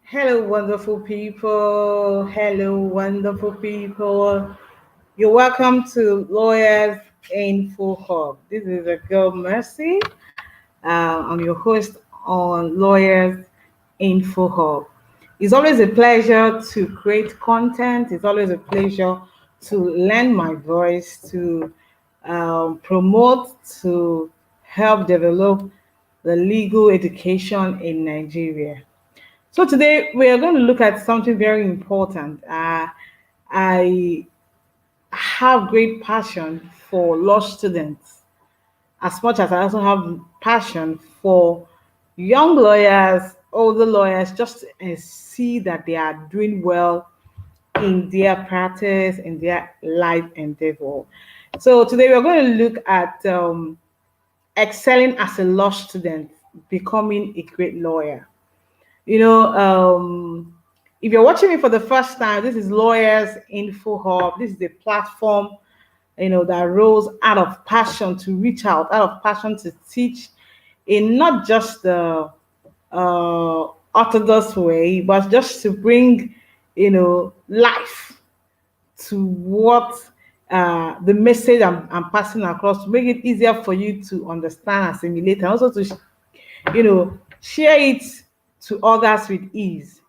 Hello, wonderful people. Hello, wonderful people. You're welcome to Lawyers Info This is a girl, Mercy. I'm your host on Lawyers Info. It's always a pleasure to create content. It's always a pleasure to lend my voice, to promote, to help develop the legal education in Nigeria. So today we are going to look at something very important. I have great passion for law students, as much as I also have passion for young lawyers, older lawyers, just to see that they are doing well in their practice, in their life endeavor. So today we're going to look at excelling as a law student, becoming a great lawyer. You know, if you're watching me for the first time, this is Lawyers Info Hub. This is a platform, that rose out of passion to reach out of passion to teach in not just the orthodox way, but just to bring, life to what the message I'm passing across to make it easier for you to understand, assimilate, and also to share it to others with ease.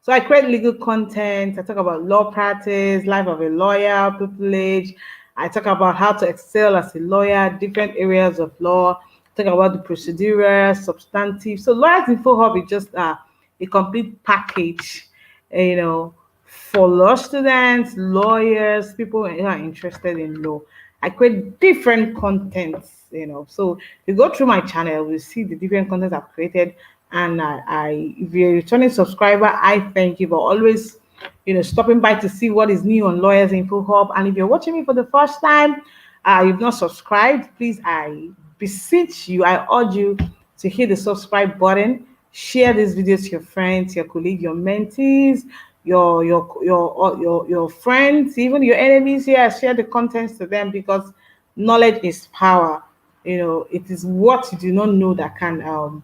So I create legal content. I talk about law practice, life of a lawyer, privilege. I talk about how to excel as a lawyer, different areas of law. Talk about the procedural, substantive. So Lawyers Info Hub is just a complete package, you know, for law students, lawyers, people who are interested in law. I create different contents. So you go through my channel, you see the different contents I've created. And if you're a returning subscriber, I thank you for always, stopping by to see what is new on Lawyers Info Hub. And if you're watching me for the first time, you've not subscribed, please, I beseech you, I urge you to hit the subscribe button, share this video to your friends, your colleagues, your mentees, your friends, even your enemies. Here, share the contents to them, because knowledge is power. It is what you do not know that can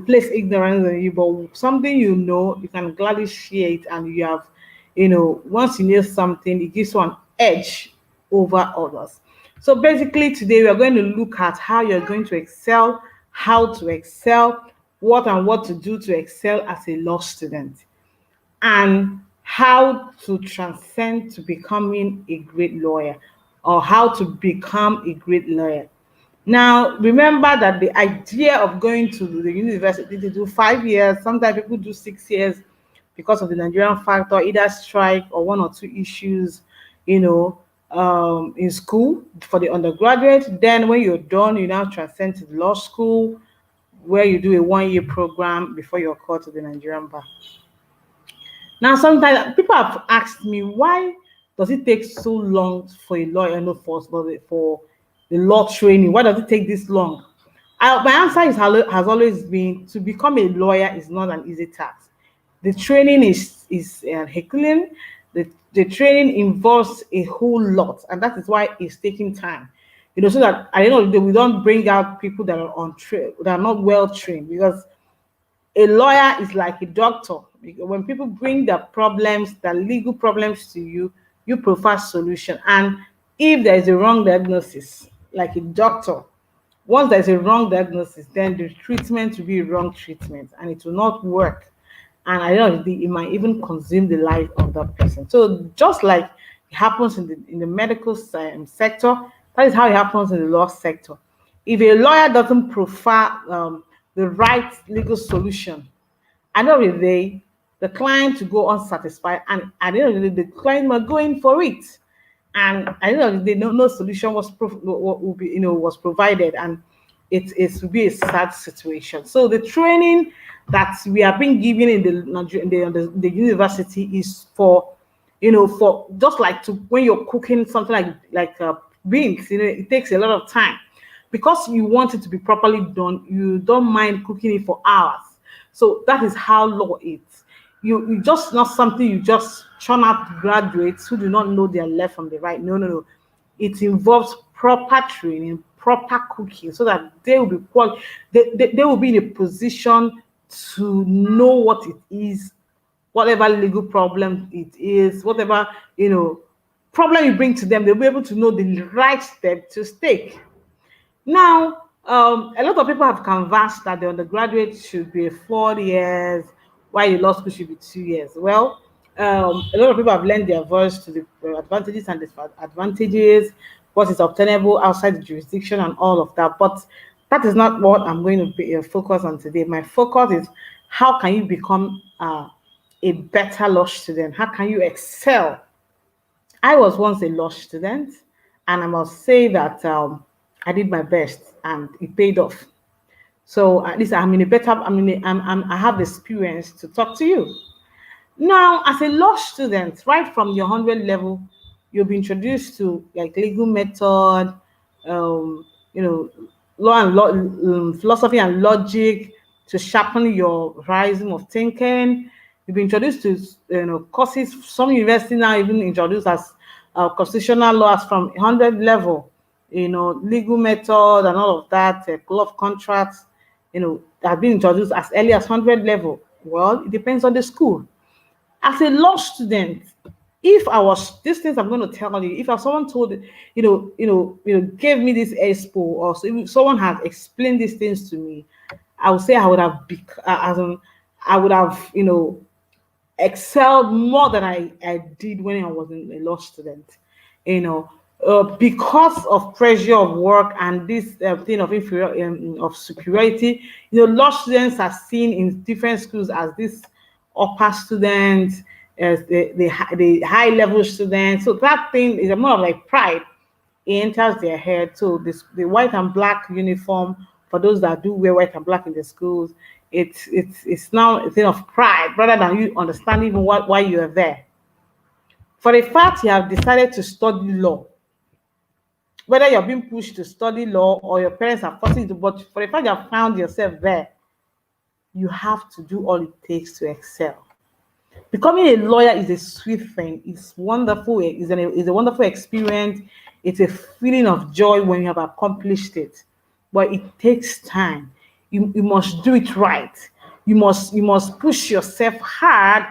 place ignorance on you, but something you can gladly share it, and you have, once you know something, it gives you an edge over others. So basically, today we are going to look at how you're going to excel, how to excel, what and what to do to excel as a law student, and how to transcend to becoming a great lawyer, or how to become a great lawyer. Now, remember that the idea of going to the university to do 5 years, sometimes people do 6 years because of the Nigerian factor, either strike or one or two issues, in school for the undergraduate. Then when you're done, you now transcend to the law school, where you do a 1 year program before you're called to the Nigerian bar. Now, sometimes people have asked me, why does it take so long for a lawyer, no, for the law training? Why does it take this long? My answer has always been, to become a lawyer is not an easy task. The training is Herculean. The training involves a whole lot, and that is why it's taking time. So that at the end of the day, we don't bring out people that are that are not well trained, because a lawyer is like a doctor. When people bring their problems, their legal problems to you, you provide solution. And if there is a wrong diagnosis, like a doctor, once there's a wrong diagnosis, then the treatment will be a wrong treatment, and it will not work. And I don't think it might even consume the life of that person. So just like it happens in the medical sector, that is how it happens in the law sector. If a lawyer doesn't provide the right legal solution, at the end of the day, the client to go unsatisfied, and at the end of the day, the client might go in for it. And at the end of the day, no solution was provided, and it will be a sad situation. So the training that we are being given in the university is for, for just like to when you're cooking something like beans. It takes a lot of time, because you want it to be properly done. You don't mind cooking it for hours. So that is how law is. You just not something you just churn out graduates who do not know their left from the right. No. It involves proper training, proper cooking, so that they will be they will be in a position to know what it is whatever legal problem it is, whatever, problem you bring to them, they'll be able to know the right step to take. Now, a lot of people have canvassed that the undergraduate should be 4 years, while the law school should be 2 years. Well, a lot of people have lent their voice to the advantages and disadvantages, what is obtainable outside the jurisdiction, and all of that. But that is not what I'm going to be, focus on today. My focus is how can you become a better law student? How can you excel? I was once a law student, and I must say that I did my best, and it paid off. So at least I'm in a better. I have the experience to talk to you. Now, as a law student, right from your 100 level, you'll be introduced to like legal method, um, you know, law and philosophy and logic to sharpen your horizon of thinking. You'll be introduced to courses. Some universities now even introduce as constitutional laws from 100 level, legal method and all of that, law of contracts, have been introduced as early as 100 level. Well, it depends on the school. As a law student, if I was these things I'm going to tell you, if someone told gave me this expo, or so if someone had explained these things to me, I would say I would have I would have excelled more than I did when I was a law student. Because of pressure of work and this thing of of superiority, law students are seen in different schools as this upper students, as the high level students. So that thing is more of like pride. It enters their head. So the white and black uniform for those that do wear white and black in the schools, it's now a thing of pride rather than you understanding even why you are there. For the fact you have decided to study law, whether you're being pushed to study law or your parents are forcing you to, but for the fact you have found yourself there, you have to do all it takes to excel. Becoming a lawyer is a sweet thing. It's wonderful. It's a wonderful experience. It's a feeling of joy when you have accomplished it. But it takes time. You must do it right. You must push yourself hard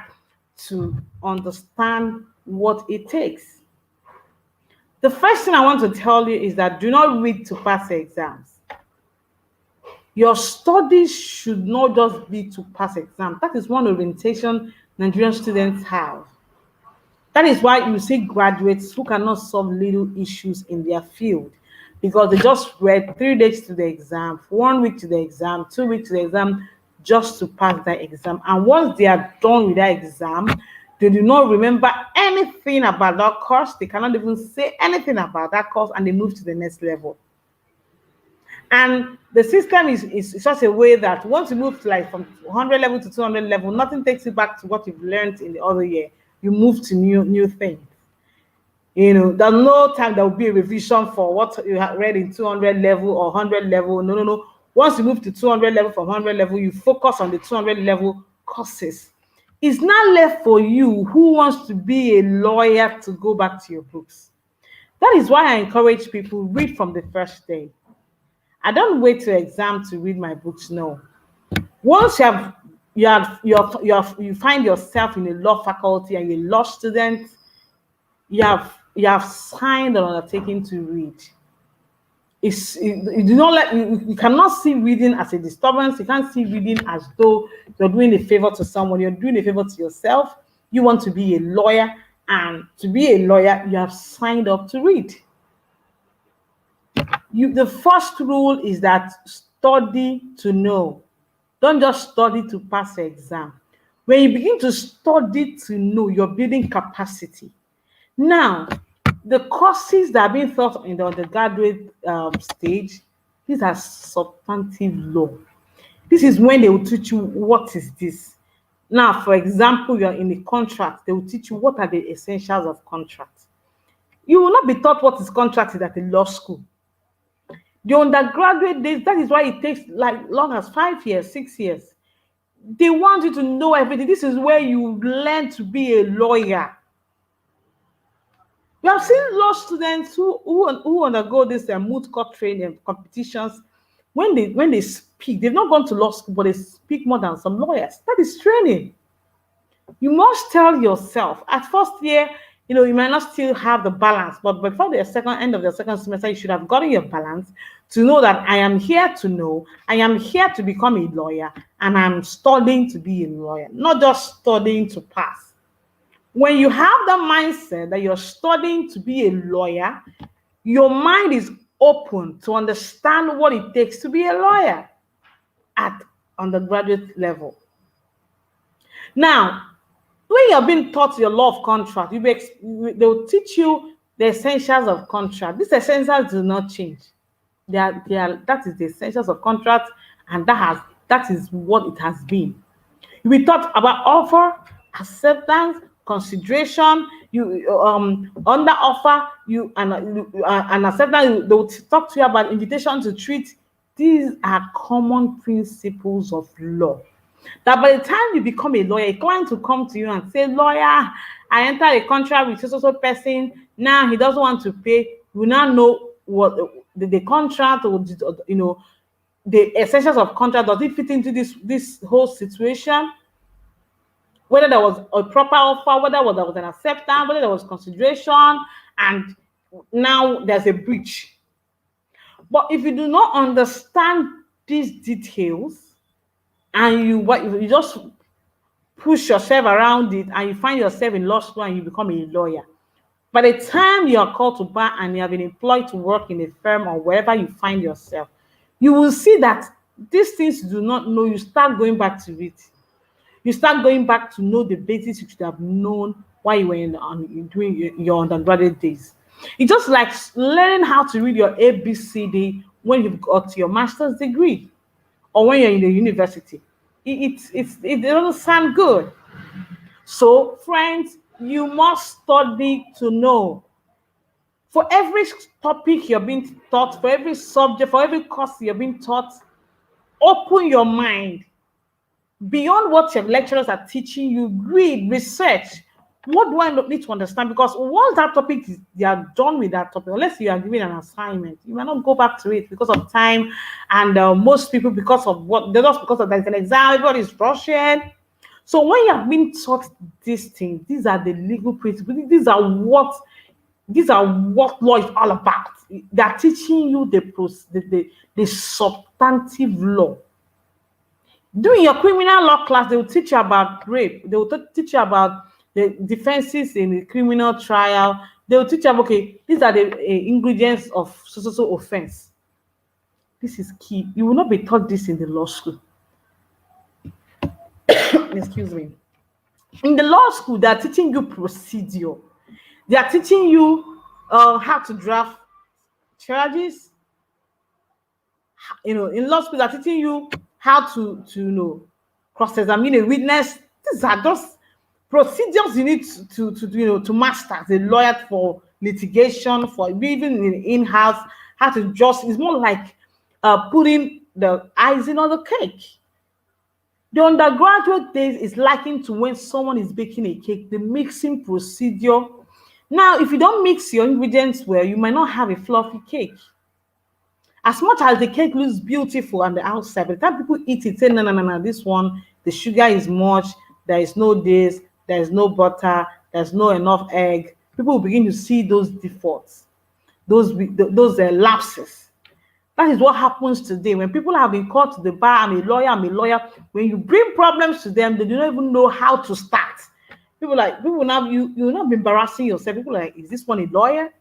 to understand what it takes. The first thing I want to tell you is that do not read to pass exams. Your studies should not just be to pass exams. That is one orientation Nigerian students have. That is why you see graduates who cannot solve little issues in their field because they just read 3 days to the exam, 1 week to the exam, 2 weeks to the exam, just to pass that exam. And once they are done with that exam, they do not remember anything about that course. They cannot even say anything about that course, and they move to the next level. And the system is such a way that once you move to like from 100 level to 200 level, nothing takes you back to what you've learned in the other year. You move to new things. There's no time there will be a revision for what you have read in 200 level or 100 level. No. Once you move to 200 level, from 100 level, you focus on the 200 level courses. It's not left for you who wants to be a lawyer to go back to your books. That is why I encourage people read from the first day. I don't wait till exam to read my books. No. Once you find yourself in a law faculty and you're a law student, you have signed an undertaking to read. You cannot see reading as a disturbance. You can't see reading as though you're doing a favor to someone. You're doing a favor to yourself. You want to be a lawyer, and to be a lawyer, you have signed up to read. The first rule is that study to know. Don't just study to pass the exam. When you begin to study to know, you're building capacity. Now, the courses that are being taught in the undergraduate stage, these are substantive law. This is when they will teach you what is this. Now, for example, you're in a contract, they will teach you what are the essentials of contract. You will not be taught what is contract at a law school. The undergraduate days, that is why it takes like long as 5 years, 6 years. They want you to know everything. This is where you learn to be a lawyer. We have seen law students who undergo this moot court training competitions. When they speak, they've not gone to law school, but they speak more than some lawyers. That is training. You must tell yourself at first year, you might not still have the balance, but before the second end of the second semester, you should have gotten your balance to know that I am here to know, I am here to become a lawyer, and I'm studying to be a lawyer, not just studying to pass. When you have the mindset that you're studying to be a lawyer, your mind is open to understand what it takes to be a lawyer at undergraduate level. Now, when you're being taught your law of contract, they'll teach you the essentials of contract. These essentials do not change. That is the essentials of contract, and that is what it has been. We talked about offer, acceptance, consideration. You under offer, you and acceptance. They will talk to you about invitation to treat. These are common principles of law. That by the time you become a lawyer, a client will come to you and say, "Lawyer, I entered a contract with so person. Now he doesn't want to pay." You now know what the contract, or the essentials of contract. Does it fit into this whole situation? Whether there was a proper offer, whether there was an acceptance, whether there was consideration, and now there's a breach. But if you do not understand these details, and you just push yourself around it, and you find yourself in law school and you become a lawyer, by the time you are called to bar and you have been employed to work in a firm or wherever you find yourself, you will see that these things you do not know, you start going back to it. You start going back to know the basics you should have known while you were doing your undergraduate days. It's just like learning how to read your ABCD when you've got your master's degree or when you're in the university. It doesn't sound good. So, friends, you must study to know. For every topic you're being taught, for every subject, for every course you're being taught, open your mind. Beyond what your lecturers are teaching you, read, research. What do I need to understand? Because once that topic they are done with that topic, unless you are given an assignment, you might not go back to it because of time. And most people, because of what they're just because of there's an exam, everybody's rushing. So when you have been taught these things, these are the legal principles. These are what law is all about. They are teaching you the substantive law. During your criminal law class, they will teach you about rape. They will teach you about the defenses in the criminal trial. They will teach you, okay, these are the ingredients of so offense. This is key. You will not be taught this in the law school. Excuse me. In the law school, they are teaching you procedure. They are teaching you how to draft charges. In law school, they are teaching you how to cross-examine a witness. These are just procedures you need to master as a lawyer for litigation, for even in-house, how to just, it's more like putting the icing on the cake. The undergraduate days is likened to when someone is baking a cake, the mixing procedure. Now, if you don't mix your ingredients well, you might not have a fluffy cake. As much as the cake looks beautiful on the outside, by the time people eat it, say, no, this one, the sugar is much, there is no this, there is no butter, there's no enough egg. People will begin to see those defaults, those lapses. That is what happens today. When people have been called to the bar, I'm a lawyer. When you bring problems to them, they do not even know how to start. People now, you will not be embarrassing yourself. People are like, is this one a lawyer?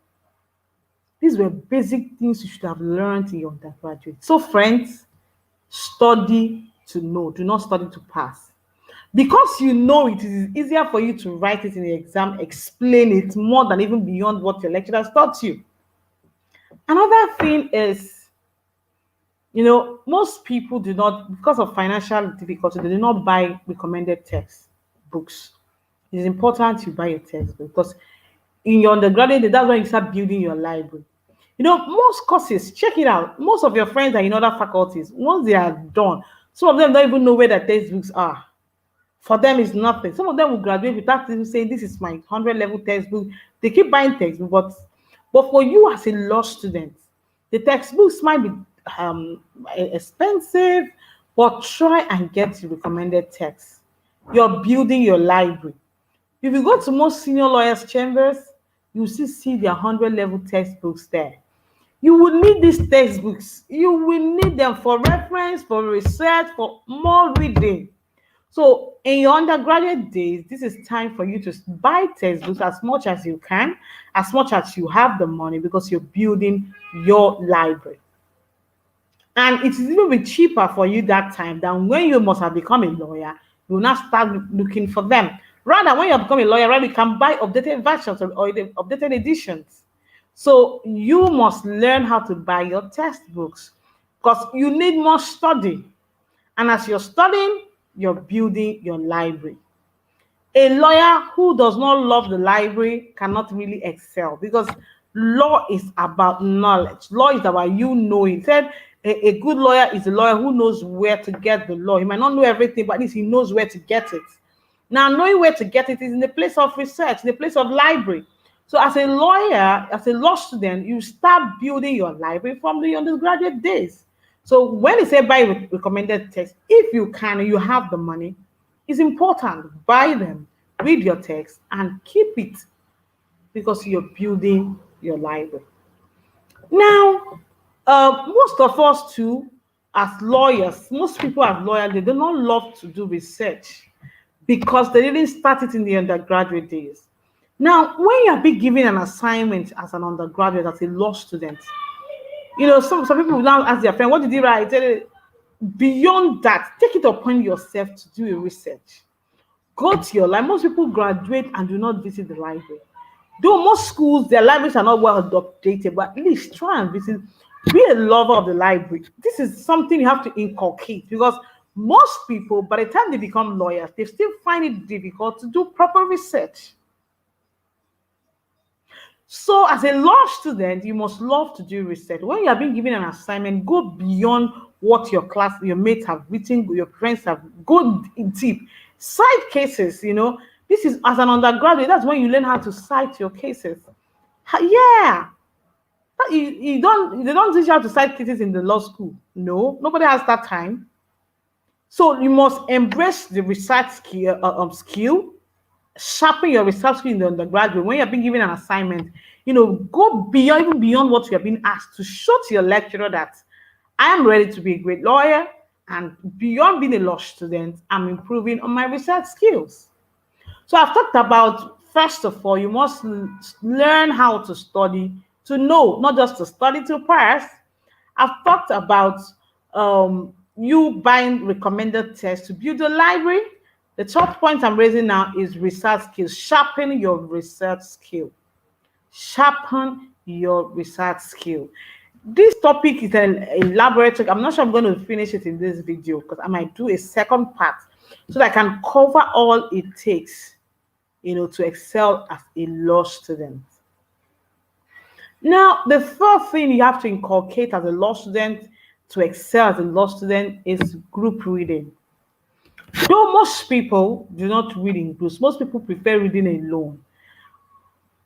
These were basic things you should have learned in your undergraduate. So, friends, study to know. Do not study to pass. Because you know it is easier for you to write it in the exam, explain it more than even beyond what your lecturers taught you. Another thing is, most people do not, because of financial difficulty, they do not buy recommended textbooks. It is important you buy a textbook because in your undergraduate, that's when you start building your library. Most courses, check it out. Most of your friends are in other faculties. Once they are done, some of them don't even know where their textbooks are. For them, it's nothing. Some of them will graduate without even saying, this is my 100 level textbook. They keep buying textbooks, but for you as a law student, the textbooks might be expensive, but try and get the recommended text. You're building your library. If you go to most senior lawyers' chambers, you will still see their 100-level textbooks there. You will need these textbooks. You will need them for reference, for research, for more reading. So in your undergraduate days, this is time for you to buy textbooks as much as you can, as much as you have the money, because you're building your library. And it is even be cheaper for you that time than when you must have become a lawyer. You will now start looking for them. Rather, when you have become a lawyer, rather you can buy updated versions or the updated editions. So you must learn how to buy your textbooks because you need more study. And as you're studying, you're building your library. A lawyer who does not love the library cannot really excel because law is about knowledge. Law is about you knowing. He said a good lawyer is a lawyer who knows where to get the law. He might not know everything, but at least he knows where to get it. Now, knowing where to get it is in the place of research, in the place of library. So as a lawyer, as a law student, you start building your library from the undergraduate days. So when they say buy recommended text, if you can, you have the money, it's important. Buy them, read your text, and keep it because you're building your library. Now, most of us too, as lawyers, most people as lawyers, they do not love to do research because they didn't start it in the undergraduate days. Now, when you are being given an assignment as an undergraduate, as a law student, some people will now ask their friend, what did you write? Beyond that, take it upon yourself to do a research. Go to your library. Most people graduate and do not visit the library. Though most schools, their libraries are not well updated, but at least try and visit. Be a lover of the library. This is something you have to inculcate because most people, by the time they become lawyers, they still find it difficult to do proper research. So as a law student, you must love to do research. When you are being given an assignment, go beyond what your mates have written, your friends have, go deep. Cite cases, This is as an undergraduate, that's when you learn how to cite your cases. Yeah. They don't teach you how to cite cases in the law school. No, nobody has that time. So you must embrace the research skill, sharpen your research skill in the undergraduate. When you're being given an assignment, go beyond, even beyond what you're being asked to show to your lecturer that I am ready to be a great lawyer, and beyond being a law student, I'm improving on my research skills. So I've talked about, first of all, you must learn how to study, to know, not just to study to pass. I've talked about you buying recommended tests to build a library. The third point I'm raising now is research skills. Sharpen your research skill. Sharpen your research skill. This topic is an elaborate. I'm not sure I'm going to finish it in this video because I might do a second part so that I can cover all it takes, to excel as a law student. Now, the third thing you have to inculcate as a law student to excel as a law student is group reading. Though most people do not read in groups, most people prefer reading alone.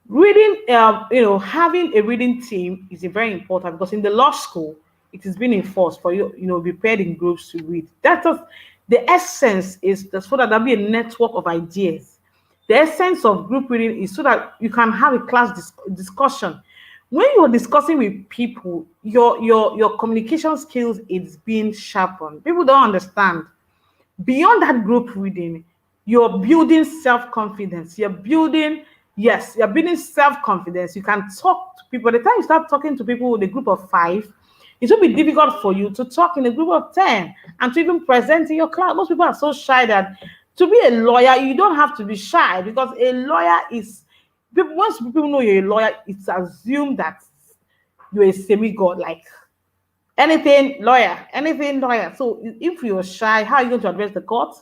Reading, having a reading team is very important because in the law school, it is being enforced for you, be paired in groups to read. That's just the essence is so that there'll be a network of ideas. The essence of group reading is so that you can have a class discussion. When you're discussing with people, your communication skills is being sharpened. People don't understand. Beyond that group reading, you're building self-confidence. You're building self-confidence. You can talk to people. By the time you start talking to people with a group of 5, it will be difficult for you to talk in a group of 10 and to even present in your class. Most people are so shy that to be a lawyer, you don't have to be shy because a lawyer is, once people know you're a lawyer, it's assumed that you're a semi-god, like anything lawyer. So if you're shy, how are you going to address the court?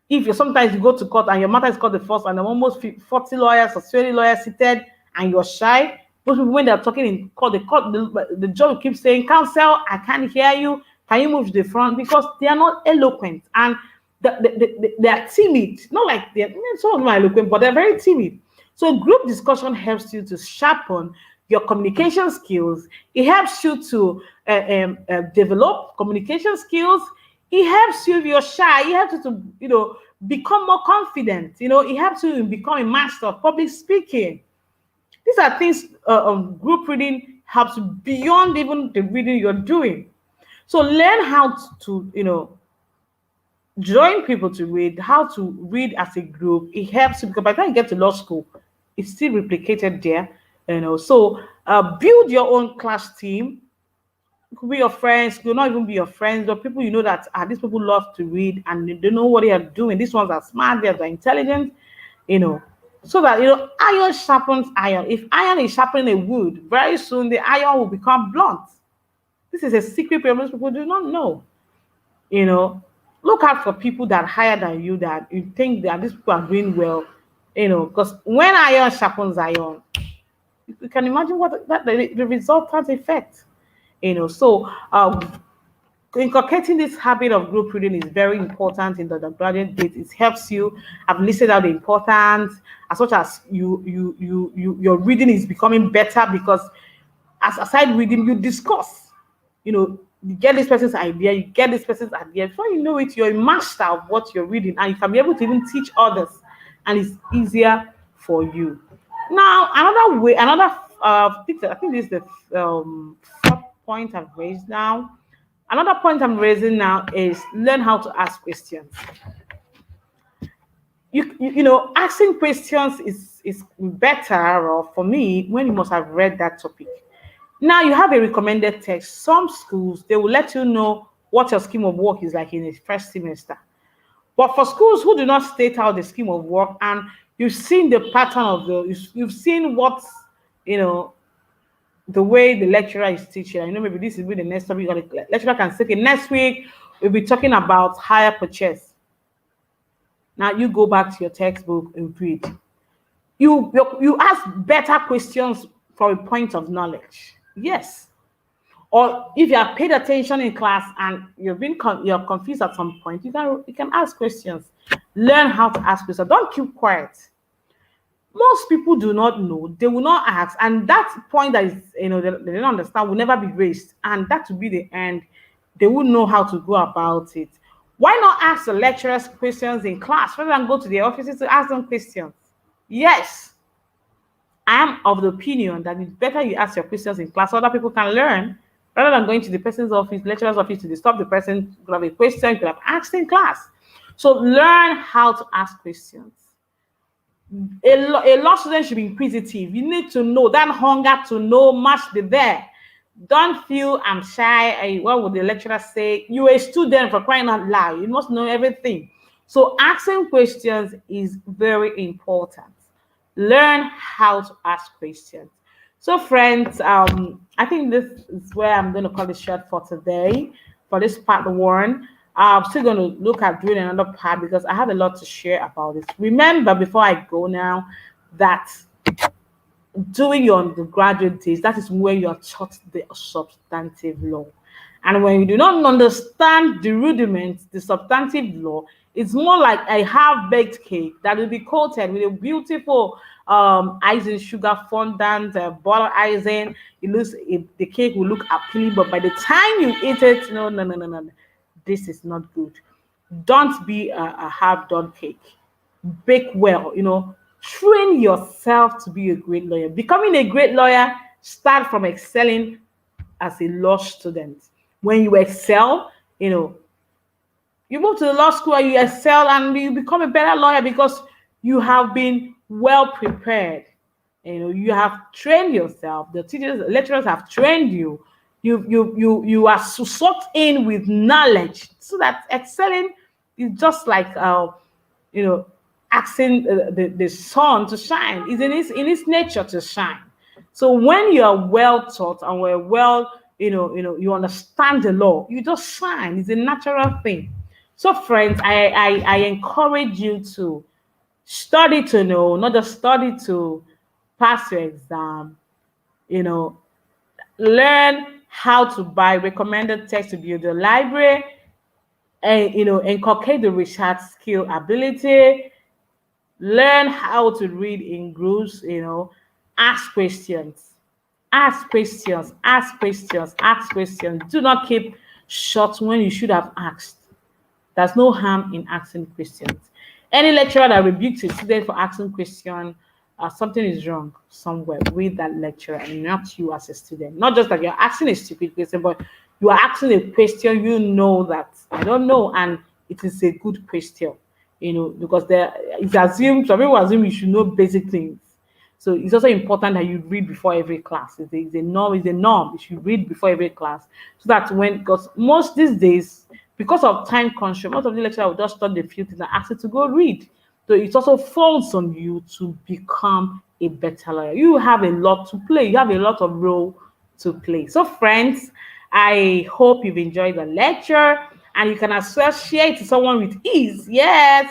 If sometimes you go to court and your matter is called the first and there are almost 40 lawyers or 20 lawyers seated and you're shy, most people when they're talking in court, the judge keeps saying, counsel, I can't hear you. Can you move to the front? Because they are not eloquent and they are timid. Not like some of them are eloquent, but they're very timid. So group discussion helps you to sharpen your communication skills. It helps you to develop communication skills. It helps you if you're shy. It helps you to, become more confident. It helps you in becoming a master of public speaking. These are things group reading helps beyond even the reading you're doing. So learn how to, join people to read, how to read as a group. It helps you because by the time you get to law school, it's still replicated there. So build your own class team. It could be your friends, it could not even be your friends, or people you know that these people love to read and they know what they are doing. These ones are smart, they're intelligent, you know. So that iron sharpens iron. If iron is sharpening a wood, very soon the iron will become blunt. This is a secret most people do not know. You know, look out for people that higher than you that you think that these people are doing well. Because when iron sharpens iron, you can imagine what the resultant effect. So inculcating this habit of group reading is very important in the undergraduate days. It helps you. I've listed out the importance as much as your reading is becoming better because as aside reading, you discuss. You get this person's idea, you get this person's idea. Before you know it, you're a master of what you're reading, and you can be able to even teach others, and it's easier for you. Now, another I think this is the fourth point I've raised now. Another point I'm raising now is learn how to ask questions. Asking questions is better, or for me, when you must have read that topic. Now you have a recommended text. Some schools they will let you know what your scheme of work is like in the first semester. But for schools who do not state out the scheme of work and you've seen the pattern of you've seen what you know the way the lecturer is teaching. Maybe this will be the next topic. Or the lecturer can say, okay, next week we'll be talking about hire purchase. Now you go back to your textbook and read. You ask better questions from a point of knowledge. Yes. Or if you have paid attention in class and you're confused at some point, you can ask questions. Learn how to ask questions. Don't keep quiet. Most people do not know, they will not ask, and that point that is they don't understand will never be raised, and that will be the end. They will know how to go about it. Why not ask the lecturers questions in class rather than go to their offices to ask them questions? Yes, I am of the opinion that it's better you ask your questions in class so other people can learn rather than going to the person's office, lecturer's office to disturb the person. You could have a question, you could have asked in class. So learn how to ask questions. A law student should be inquisitive. You need to know that hunger to know must be there. Don't feel I'm shy. What would the lecturer say? You're a student for crying out loud. You must know everything. So asking questions is very important. Learn how to ask questions. So friends, I think this is where I'm going to call it short for today, for this part one. I'm still going to look at doing another part because I have a lot to share about this. Remember, before I go now, that doing your undergraduate days, that is where you are taught the substantive law. And when you do not understand the rudiments, the substantive law, it's more like a half-baked cake that will be coated with a beautiful icing, sugar fondant, butter icing. The cake will look appealing, but by the time you eat it, no, this is not good. Don't be a half-done cake. Bake well, train yourself to be a great lawyer. Becoming a great lawyer, start from excelling as a law student. When you excel, you move to the law school and you excel and you become a better lawyer because you have been well prepared. You have trained yourself. The teachers, the lecturers have trained you. You are sucked in with knowledge, so that excelling is just like asking the sun to shine. It's in its nature to shine. So when you are well taught and we're well, you understand the law, you just shine. It's a natural thing. So friends, I encourage you to study to know, not just study to pass your exam. Learn how to buy recommended text to build your library, and inculcate the research skill ability. Learn how to read in groups. Ask questions. Ask questions. Ask questions. Ask questions. Do not keep short when you should have asked. There's no harm in asking questions. Any lecturer that rebukes a student for asking question, something is wrong somewhere with that lecturer and not you as a student. Not just that you're asking a stupid question, but you are asking a question you know that I don't know, and it is a good question, because there it's assumed some people assume you should know basic things. So it's also important that you read before every class. It's a norm. It's a norm. You should read before every class so that because most these days, because of time constraint, most of the lecturers will just study the few things and ask you to go read. So it also falls on you to become a better lawyer. You have a lot to play. You have a lot of role to play. So friends, I hope you've enjoyed the lecture and you can as well share it to someone with ease. Yes.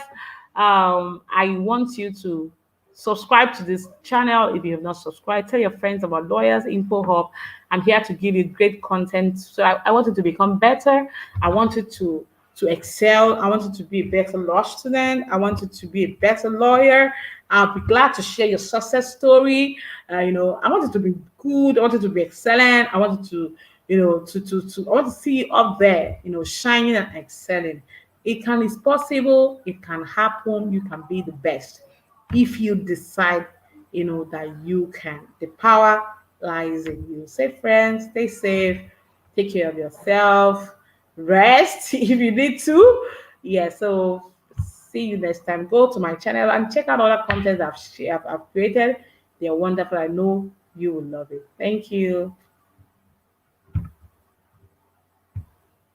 I want you to subscribe to this channel if you have not subscribed. Tell your friends about Lawyers Info Hub. I'm here to give you great content. So I want you to become better. I want you to excel. I want you to be a better law student. I want you to be a better lawyer. I'll be glad to share your success story. I want you to be good. I want you to be excellent. I want you to, I want to see you up there, shining and excelling. It's possible. It can happen. You can be the best if you decide, that you can. The power lies in you. Say, friends, stay safe, take care of yourself, rest if you need to. Yeah, so see you next time. Go to my channel and check out other content I've created. They're wonderful. I know you will love it. Thank you.